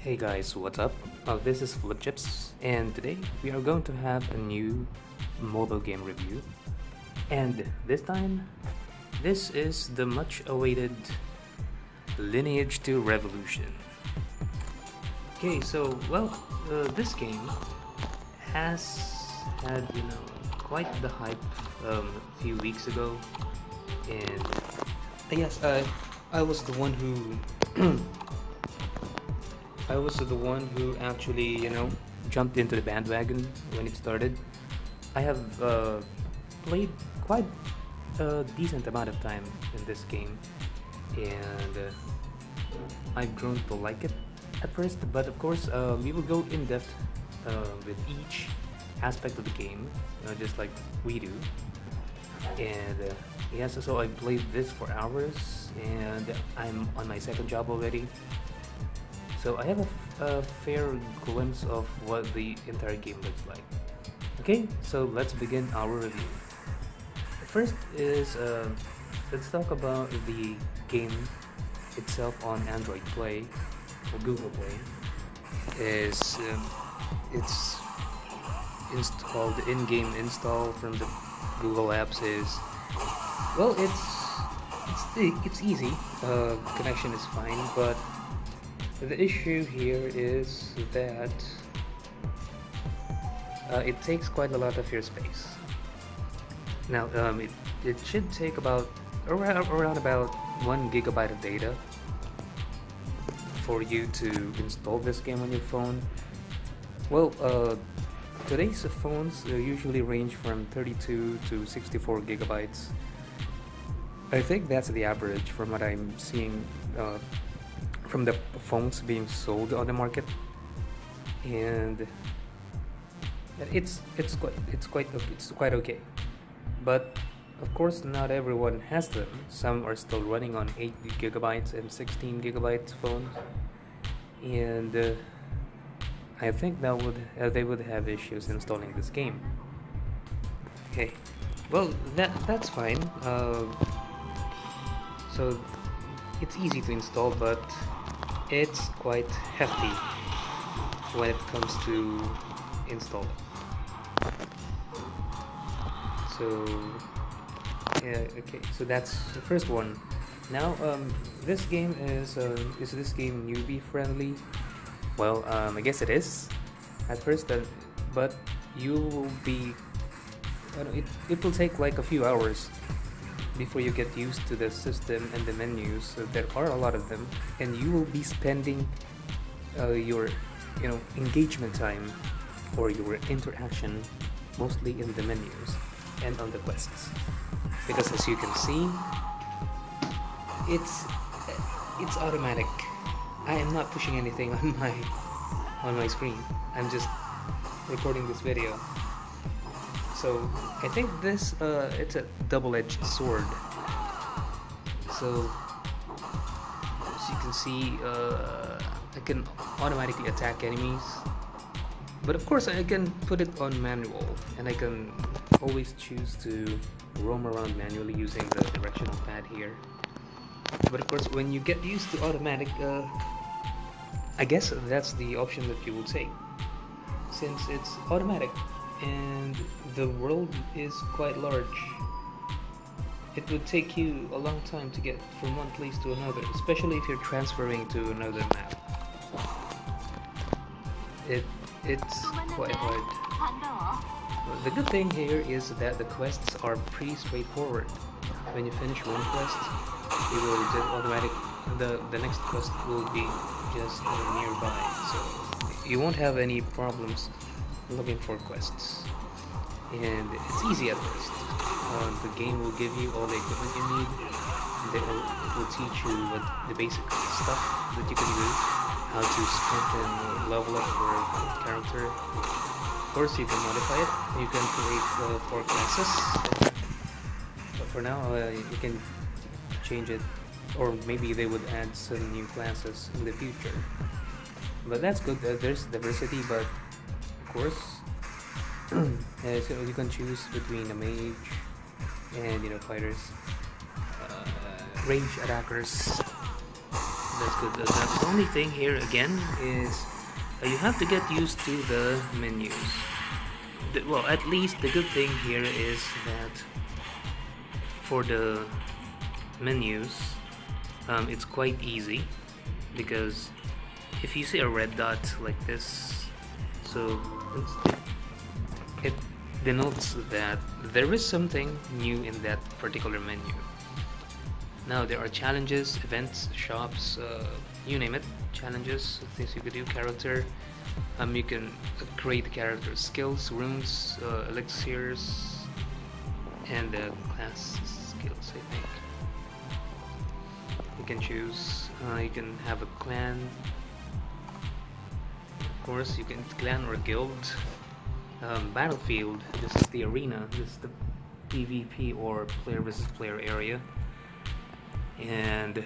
Hey guys, what's up? This is Flipchips, and today we are going to have a new mobile game review. And this time, this is the much awaited Lineage II Revolution. Okay, so, this game has had, quite the hype a few weeks ago. And yes, I was the one who actually, jumped into the bandwagon when it started. I have played quite a decent amount of time in this game, and I've grown to like it at first. But of course, we will go in depth with each aspect of the game, just like we do. And yes, so I played this for hours, and I'm on my second job already. So I have a fair glimpse of what the entire game looks like. Okay, so let's begin our review. First is, let's talk about the game itself on Android Play or Google Play. It's installed. The in-game install from the Google apps is, well, it's easy. Connection is fine, but the issue here is that it takes quite a lot of your space. Now, it should take around about 1 gigabyte of data for you to install this game on your phone. Well, today's phones usually range from 32 to 64 gigabytes. I think that's the average from what I'm seeing from the phones being sold on the market, and it's quite okay. But of course, not everyone has them. Some are still running on 8 gigabytes and 16 gigabytes phones, and I think they would have issues installing this game. Okay, well, that's fine. So it's easy to install, but it's quite hefty when it comes to installing. So yeah, okay, so that's the first one. Now, this game is this game newbie friendly? Well, I guess it is at first, but you will be, it will take like a few hours before you get used to the system and the menus. So there are a lot of them, and you will be spending your engagement time or your interaction mostly in the menus and on the quests, because as you can see, it's automatic. I am not pushing anything on my screen. I'm just recording this video. So I think this it's a double-edged sword. So as you can see, I can automatically attack enemies, but of course I can put it on manual, and I can always choose to roam around manually using the directional pad here. But of course, when you get used to automatic, I guess that's the option that you will take, since it's automatic and the world is quite large. It would take you a long time to get from one place to another, especially if you're transferring to another map. It's quite hard. The good thing here is that the quests are pretty straightforward. When you finish one quest, you will just the next quest will be just nearby, so you won't have any problems looking for quests, and it's easy at first. The game will give you all the equipment you need, and then it will teach you what the basic stuff that you can do, how to strengthen or level up your character. Of course, you can modify it. You can create 4 classes, but for now you can change it, or maybe they would add some new classes in the future. But that's good. There's diversity, but of course, so you can choose between a mage and fighters, range attackers, That's good. The only thing here again is you have to get used to the menus. Well, at least the good thing here is that for the menus, it's quite easy, because if you see a red dot like this, so it denotes that there is something new in that particular menu. Now there are challenges, events, shops, you name it, challenges, things you could do, character. You can create character skills, runes, elixirs, and class skills, I think. You can choose, you can have a clan. Of course, you can clan or guild. Battlefield, this is the arena, this is the PvP or player versus player area. And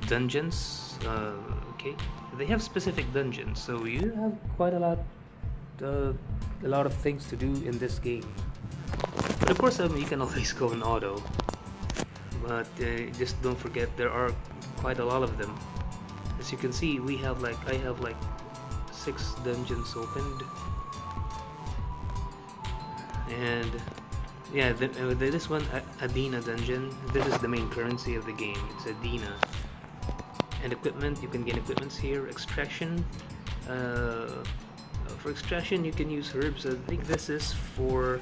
dungeons, okay, they have specific dungeons, so you have quite a lot of things to do in this game. But of course, you can always go in auto, but just don't forget there are quite a lot of them. As you can see, I have like 6 dungeons opened, and yeah, this one, Adina dungeon, this is the main currency of the game, it's Adina. And equipment, you can gain equipments here. Extraction, for extraction you can use herbs. I think this is for,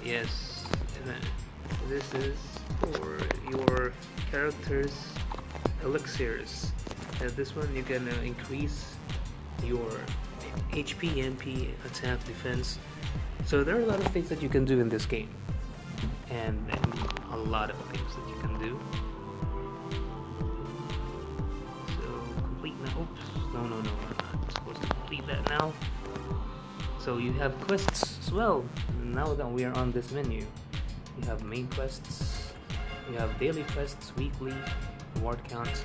yes, this is for your character's elixirs. This one you can increase your HP, MP, attack, defense. So there are a lot of things that you can do in this game, and a lot of things that you can do. So complete now. Oops, no, I'm not supposed to complete that now. So you have quests as well. Now that we are on this menu, you have main quests, you have daily quests, weekly, ward counts.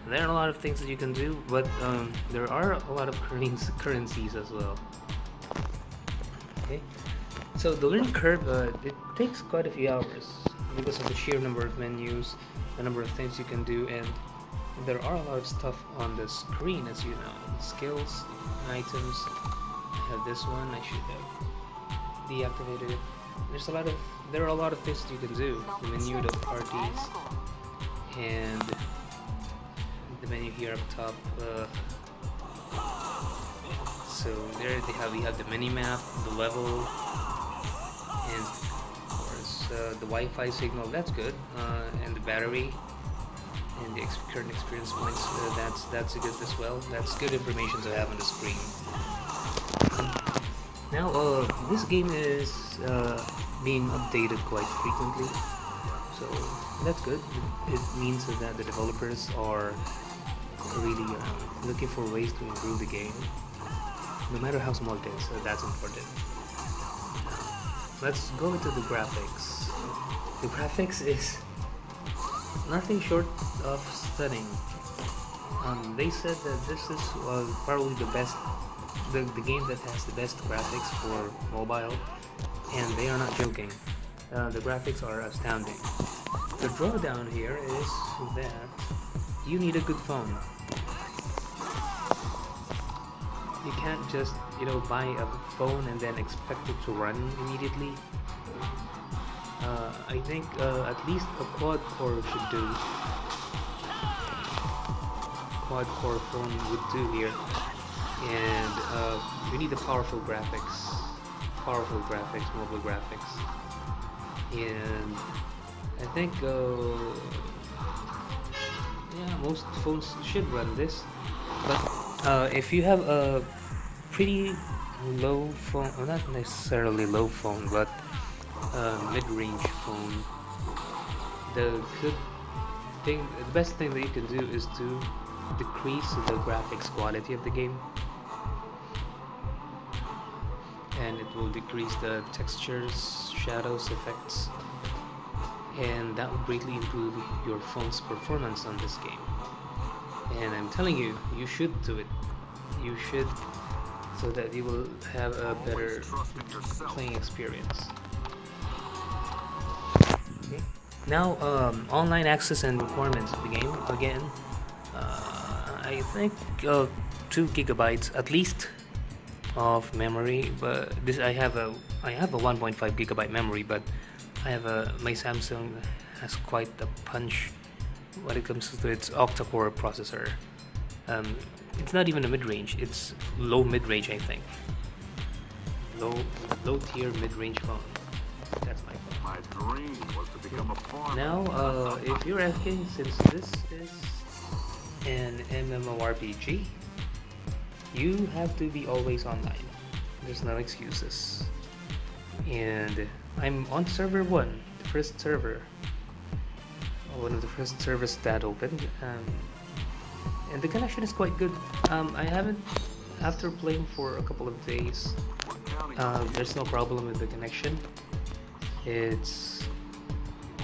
There are a lot of things that you can do, but there are a lot of currencies as well. Okay, so the learning curve, it takes quite a few hours because of the sheer number of menus, the number of things you can do, and there are a lot of stuff on the screen, as you know. Skills, items. I have this one. I should have deactivated it. There are a lot of things that you can do. The menu, the parties, and the menu here up top. So there we have the mini map, the level, and of course the Wi-Fi signal. That's good, and the battery, and the current experience points. That's good as well. That's good information to have on the screen. Now this game is being updated quite frequently, so that's good. It means that the developers are really looking for ways to improve the game, no matter how small it is. That's important. Let's go into the graphics. The graphics is nothing short of stunning. They said that this is probably the best, the game that has the best graphics for mobile, and they are not joking. The graphics are astounding. The drawdown here is that you need a good phone. You can't just, buy a phone and then expect it to run immediately. I think at least a quad-core should do. Quad-core phone would do here. And you need the powerful graphics, mobile graphics. And I think, most phones should run this. But if you have a pretty low phone, well, not necessarily low phone, but mid-range phone, the best thing that you can do is to decrease the graphics quality of the game, and it will decrease the textures, shadows, effects, and that will greatly improve your phone's performance on this game. And I'm telling you, you should do it. You should, so that you will have a better playing experience. Okay. Now, online access and requirements of the game again. I think 2 gigabytes at least of memory, but this I have a 1.5 gigabyte memory, but my Samsung has quite a punch when it comes to its octa-core processor. It's not even a mid-range; it's low mid-range, I think. Low tier mid-range phone. That's my phone. My dream was to become a farmer. Now, if you're asking, since this is an MMORPG, you have to be always online. There's no excuses. And I'm on server 1, the first server. One of the first servers that opened. And the connection is quite good. I haven't, after playing for a couple of days, there's no problem with the connection. It's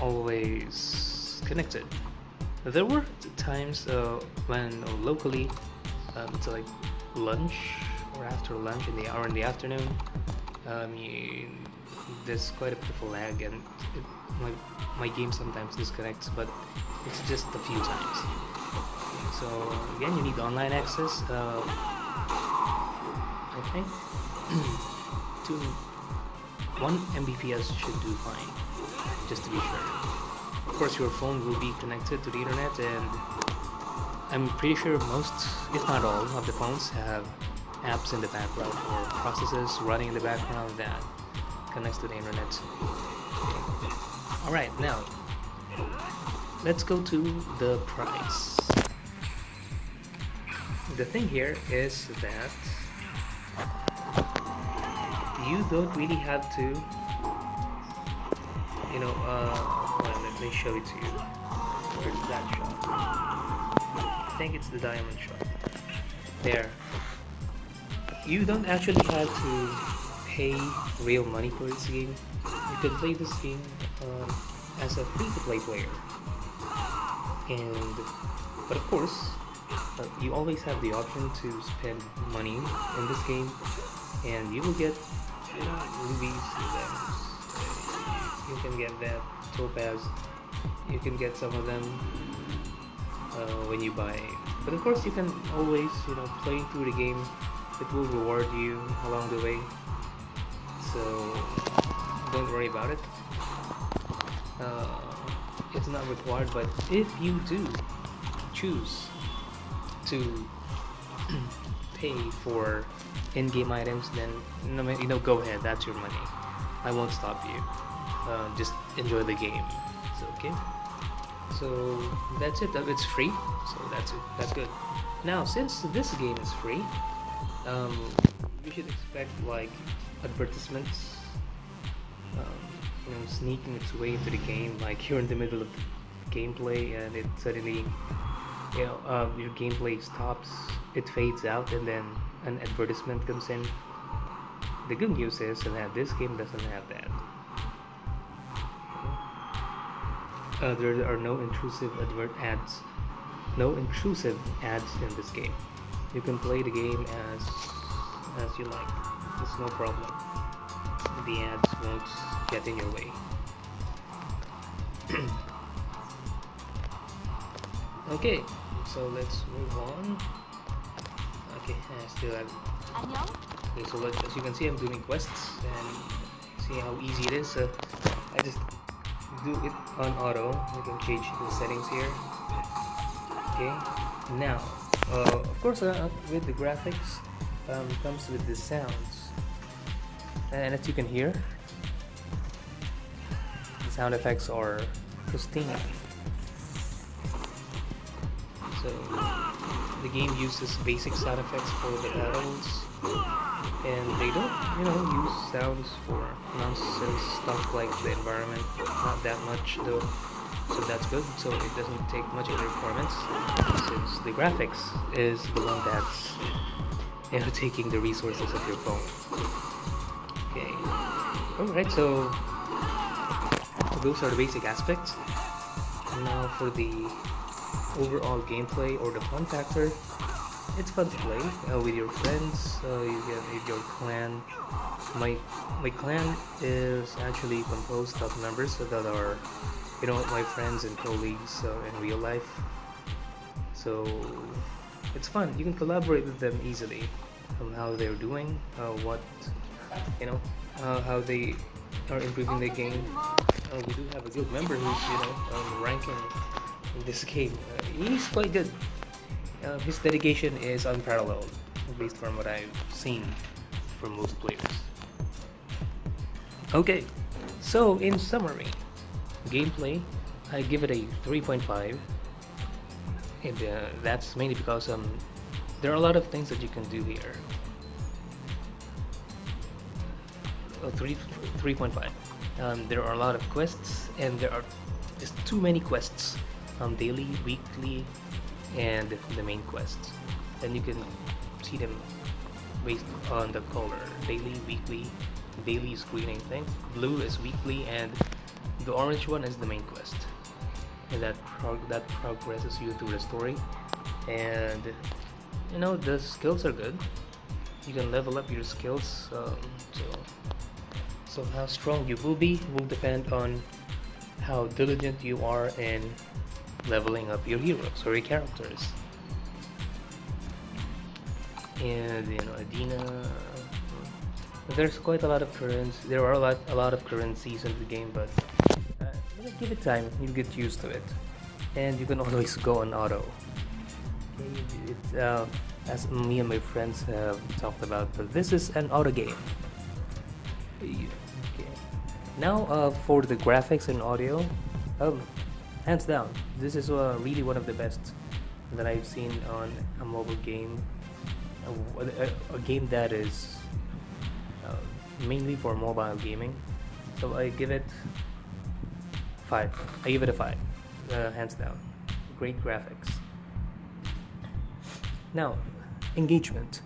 always connected. There were times when locally it's like lunch or after lunch in the afternoon, there's quite a bit of a lag, and my game sometimes disconnects, but it's just a few times. So again, you need online access. I think 1 Mbps should do fine, just to be sure. Of course, your phone will be connected to the internet, and I'm pretty sure most, if not all, of the phones have apps in the background or processes running in the background that connects to the internet. Alright, now let's go to the price. The thing here is that you don't really have to, well, let me show it to you. Where's that shot? I think it's the diamond shot. There. You don't actually have to pay real money for this game. You can play this game as a free-to-play player. But of course, you always have the option to spend money in this game, and you will get rubies, you can get that topaz, you can get some of them when you buy. But of course, you can always, playing through the game, it will reward you along the way. So don't worry about it. It's not required, but if you do choose to pay for in-game items, then go ahead, that's your money. I won't stop you. Just enjoy the game. So okay. So that's it. It's free, so that's it. That's good. Now, since this game is free, you should expect like advertisements, sneaking its way into the game. Like you're in the middle of gameplay, and it suddenly, your gameplay stops, it fades out, and then an advertisement comes in. The good news is that this game doesn't have that. There are no intrusive ads. No intrusive ads in this game. You can play the game as you like. There's no problem. The ads won't get in your way. Okay, so let's move on. Okay, I still have. Okay, so as you can see, I'm doing quests and see how easy it is. I just do it on auto. You can change the settings here. Okay, now, of course, with the graphics, comes with the sounds, and as you can hear, the sound effects are pristine. So the game uses basic sound effects for the battles, and they don't, use sounds for nonsense stuff like the environment. Not that much though, so that's good. So it doesn't take much of the requirements, since the graphics is the one that's taking the resources of your phone. Okay. Alright, so those are the basic aspects. Now for the overall gameplay or the fun factor, it's fun to play with your friends. You get with your clan. My clan is actually composed of members that are my friends and colleagues in real life. So it's fun. You can collaborate with them easily on how they're doing, what how they are improving the game. We do have a guild member who's ranking in this game. He's quite good. His dedication is unparalleled, based from what I've seen from most players. Okay, so in summary, gameplay, I give it a 3.5, and that's mainly because there are a lot of things that you can do here. 3.5. There are a lot of quests, and there are just too many quests, daily, weekly, and the main quests, and you can see them based on the color: daily, weekly. Daily is green, I think, blue is weekly, and the orange one is the main quest, and that progresses you through the story. And the skills are good. You can level up your skills, so how strong you will be will depend on how diligent you are in leveling up your heroes or your characters. And Adina, there's quite a lot of currency. There are a lot of currencies in the game, but give it time. You'll get used to it, and you can always go on auto. It's as me and my friends have talked about, but this is an auto game. Okay. Now for the graphics and audio, hands down, this is really one of the best that I've seen on a mobile game. A game that is mainly for mobile gaming. So I give it 5. I give it a 5, hands down. Great graphics. Now, engagement.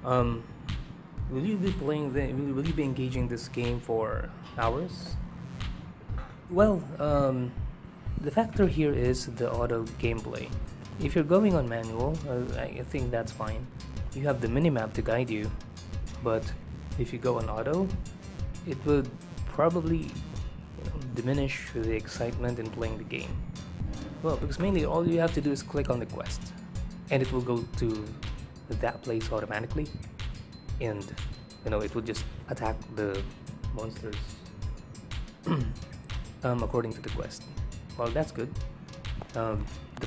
Will you be playing will you be engaging this game for hours? Well, the factor here is the auto gameplay. If you're going on manual, I think that's fine. You have the minimap to guide you, but if you go on auto, it would probably diminish the excitement in playing the game. Well, because mainly all you have to do is click on the quest, and it will go to that place automatically, and it will just attack the monsters according to the quest. Well, that's good. The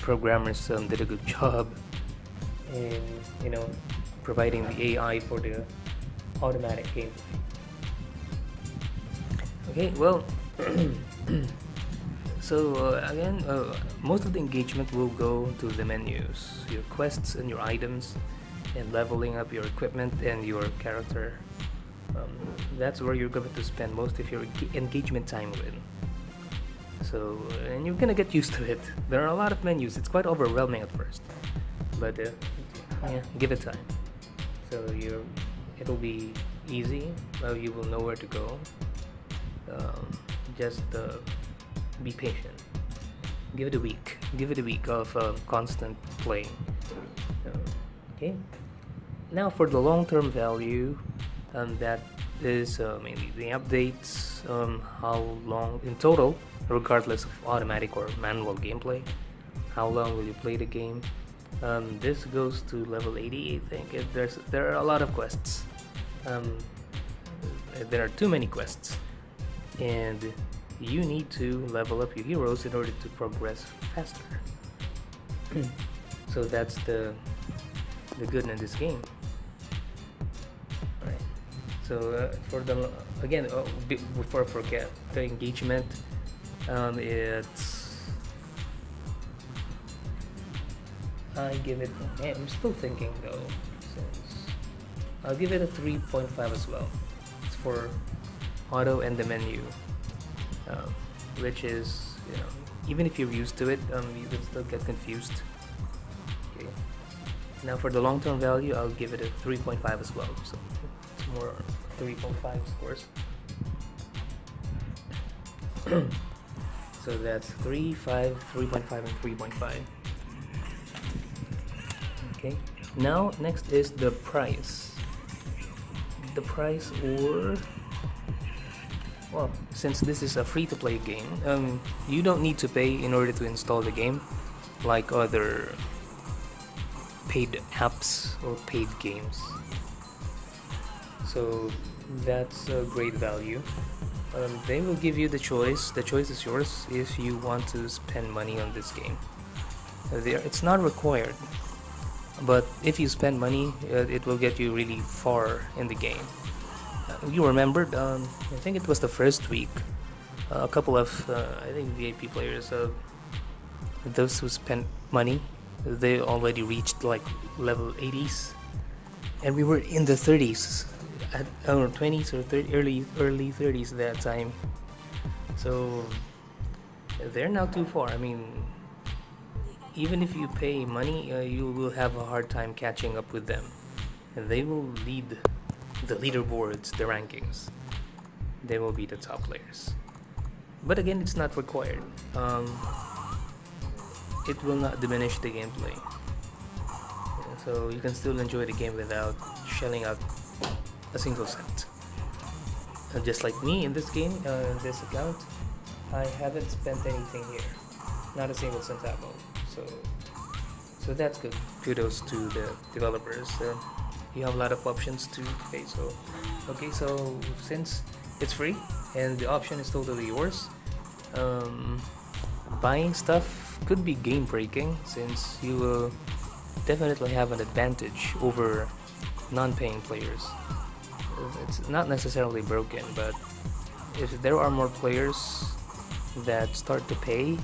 programmers did a good job in providing the AI for the automatic gameplay. Okay, well, so again, most of the engagement will go to the menus, your quests and your items, and leveling up your equipment and your character. That's where you're going to spend most of your engagement time with. So, and you're gonna get used to it. There are a lot of menus. It's quite overwhelming at first, but yeah, give it time. So it'll be easy. You will know where to go. Just be patient. Give it a week. Give it a week of constant playing. Okay. Now for the long-term value, that is mainly the updates. How long in total, regardless of automatic or manual gameplay, how long will you play the game? This goes to level 80, I think. There are a lot of quests. There are too many quests, and you need to level up your heroes in order to progress faster. So that's the good in this game. All right. So for the before I forget the engagement, I give it. I'm still thinking though. Since I'll give it a 3.5 as well. It's for auto and the menu, which is even if you're used to it, you can still get confused. Okay. Now for the long-term value, I'll give it a 3.5 as well. So it's more 3.5 scores. So that's 3, 5, 3.5, and 3.5. Okay. Now next is the price. The price, well, since this is a free-to-play game, you don't need to pay in order to install the game, like other paid apps or paid games. So that's a great value. They will give you the choice. The choice is yours if you want to spend money on this game. It's not required, but if you spend money, it will get you really far in the game. You remembered, I think it was the first week, a couple of, I think VIP players, those who spent money, they already reached like level 80s, and we were in the 30s, at our 20s or early 30s at that time. So they're not too far. I mean, even if you pay money, you will have a hard time catching up with them, and they will lead the leaderboards, the rankings. They will be the top players. But again, it's not required. It will not diminish the gameplay. So you can still enjoy the game without shelling out a single cent. Just like me in this game, this account, I haven't spent anything here. Not a single centavo. So that's good. Kudos to the developers. You have a lot of options to pay. So okay, so since it's free and the option is totally yours, buying stuff could be game breaking, since you will definitely have an advantage over non-paying players. It's not necessarily broken, but if there are more players that start to pay,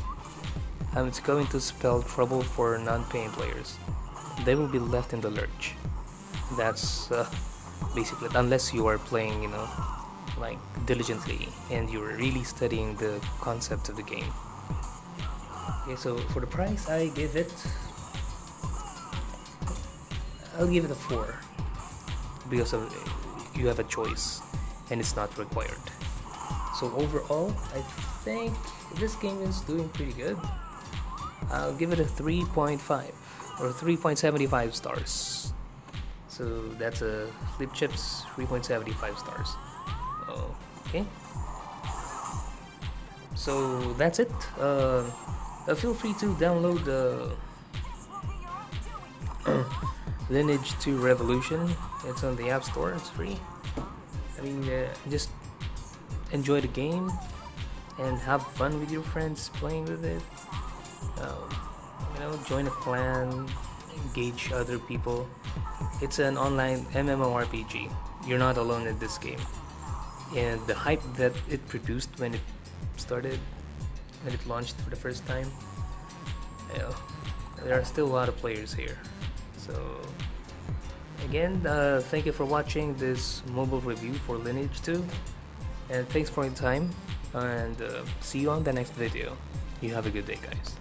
it's going to spell trouble for non-paying players. They will be left in the lurch. That's basically, unless you are playing, like diligently and you're really studying the concept of the game. Okay, so for the price, I'll give it a 4, because of you have a choice and it's not required. So overall, I think this game is doing pretty good. I'll give it a 3.5 or 3.75 stars. So that's a Flip Chips 3.75 stars. Okay. So that's it. Feel free to download Lineage II Revolution. It's on the App Store. It's free. I mean, just enjoy the game and have fun with your friends playing with it. Join a clan, engage other people. It's an online MMORPG. You're not alone in this game. And the hype that it produced when it started, when it launched for the first time, there are still a lot of players here. So again, thank you for watching this mobile review for Lineage 2, and thanks for your time, and see you on the next video. You have a good day, guys.